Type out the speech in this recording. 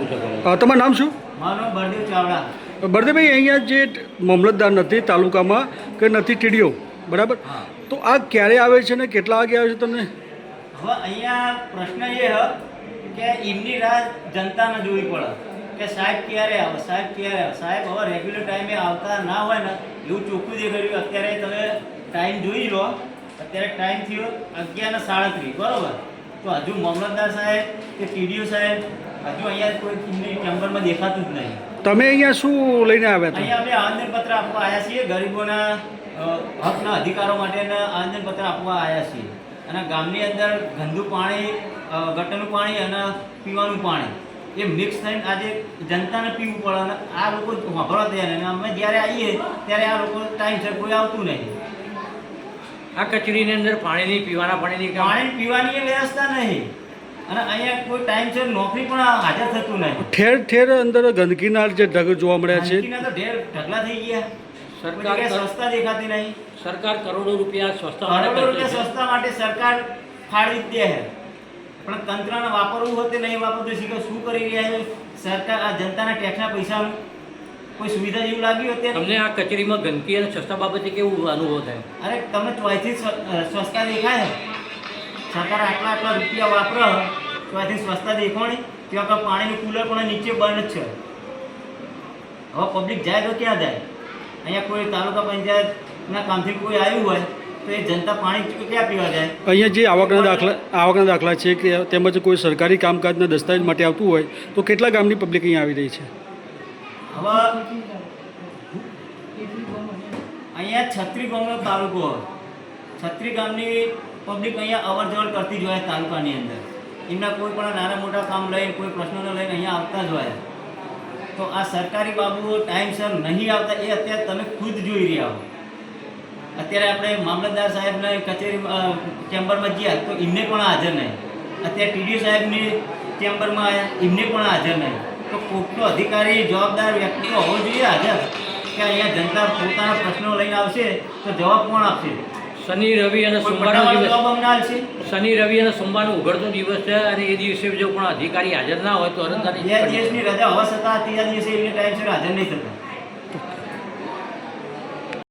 પૂછો કરો। તમારું નામ શું? મારું નામ બળદેવ ચાવડા। બળદેવભાઈ, અહીંયા જે મામલતદાર નથી તાલુકામાં કે નથી ટીડીઓ, બરાબર, હા, તો આ ક્યારે આવે છે ને કેટલા વાગે આવે છે તમને? હવે અહીંયા પ્રશ્ન એ હ કે એમની રાહ જનતાને જોવી પડે કે સાહેબ ક્યારે આવે, સાહેબ ક્યારે આવે। સાહેબ હવે રેગ્યુલર ટાઈમે આવતા ના હોય ને એવું ચોખ્ખું દેખાડ્યું। અત્યારે તમે ટાઈમ જોઈ લો, અત્યારે ટાઈમ થયો 11:37, બરોબર। તો હજુ મામલતદાર સાહેબ કે ટીડીઓ સાહેબ હજુ અહીંયા કોઈ એમની ચેમ્બરમાં દેખાતું જ નહીં। તમે અહીંયા શું લઈને આવ્યા હતા? અહીંયા અમે આવેદનપત્ર આપવા આવ્યા છીએ, ગરીબોના હકના અધિકારો માટેના આવેદનપત્ર આપવા આવ્યા છીએ। અને ગામની અંદર ગંદુ પાણી, ગટરનું પાણી અને પીવાનું પાણી એ મિક્સ થઈને આજે જનતાને પીવું પડે અને આ લોકો વાપરવા તૈયાર નહીં। અમે જ્યારે આવીએ ત્યારે આ લોકો ટાઈમસર કોઈ આવતું નહીં। આ કચેરીની અંદર પાણીની, પીવાના પાણીની પાણી પીવાની વ્યવસ્થા નહીં અને અહીંયા કોઈ ટાઈમસર નોકરી પણ હાજર થતું નહીં। ઠેર ઠેર અંદર ગંદકીના જે ઢગ જોવા મળ્યા છે। ગંદકીના તો ઢેર ઢગલા થઈ ગયા। સરકાર સ્વચ્છતા દેખાતી નહીં। સરકાર કરોડો રૂપિયા સ્વચ્છતા કરોડો રૂપિયા સ્વચ્છતા માટે સરકાર ફાળવી જ દે છે, પણ તંત્રને વાપરવું હોય તે નહીં વાપરતું। શીખો શું કરી રહ્યા છે સરકાર? આ જનતાના ટેક્સના પૈસા કોઈ સુવિધા જેવું લાગ્યું અત્યારે? તમને આ કચેરીમાં ગંદકી અને સ્વચ્છતા બાબતે કેવું અનુભવ થાય? અરે તમને ચોથી સ્વચ્છતા દેખાય? સરકાર આટલા આટલા રૂપિયા વાપરે, ચોથી સ્વચ્છતા દેખાણી? ત્યાં તો પાણીનું કુલર પણ નીચે બંધ જ છે। હવે પબ્લિક જાય તો ક્યાં જાય? અહીંયા કોઈ તાલુકા પંચાયતના કામથી કોઈ આવ્યું હોય તો એ જનતા પાણી ક્યાં પીવા જાય? અહીંયા જે આવકના દાખલા છે કે તેમજ કોઈ સરકારી કામકાજના દસ્તાવેજ માટે આવતું હોય તો કેટલા ગામની પબ્લિક અહીંયા આવી રહી છે? હવે અહીંયા 36 ગામનો તાલુકો, 36 ગામની પબ્લિક અહીંયા અવર જવર કરતી જ હોય તાલુકાની અંદર। એમના કોઈ પણ નાના મોટા કામ લઈને, કોઈ પ્રશ્નોને લઈને અહીંયા આવતા જ હોય। તો આ સરકારી બાબુઓ ટાઈમસર નહીં આવતા એ અત્યારે તમે ખુદ જોઈ રહ્યા હો। અત્યારે આપણે મામલતદાર સાહેબને કચેરી ચેમ્બરમાં ગયા તો એમને પણ હાજર નહીં। અત્યારે ટીડીઓ સાહેબની ચેમ્બરમાં આવ્યા, એમને પણ હાજર નહીં। તો કોઈકનો અધિકારી, જવાબદાર વ્યક્તિ હોવો જોઈએ હાજર, કે અહીંયા જનતા પોતાના પ્રશ્નો લઈને આવશે તો જવાબ કોણ આપશે? શનિ રવિ અને સોમવારનો જવાબ અમને આપશે? શનિ રવિ અને સોમવારનો ઉઘડતો દિવસ છે અને એ દિવસે જો પણ અધિકારી હાજર ના હોય તો અરજદારી 2 દિવસની રજા હોવા છતાં ત્રીજા દિવસે એમને ટાઈમસર હાજર નહીં થતા।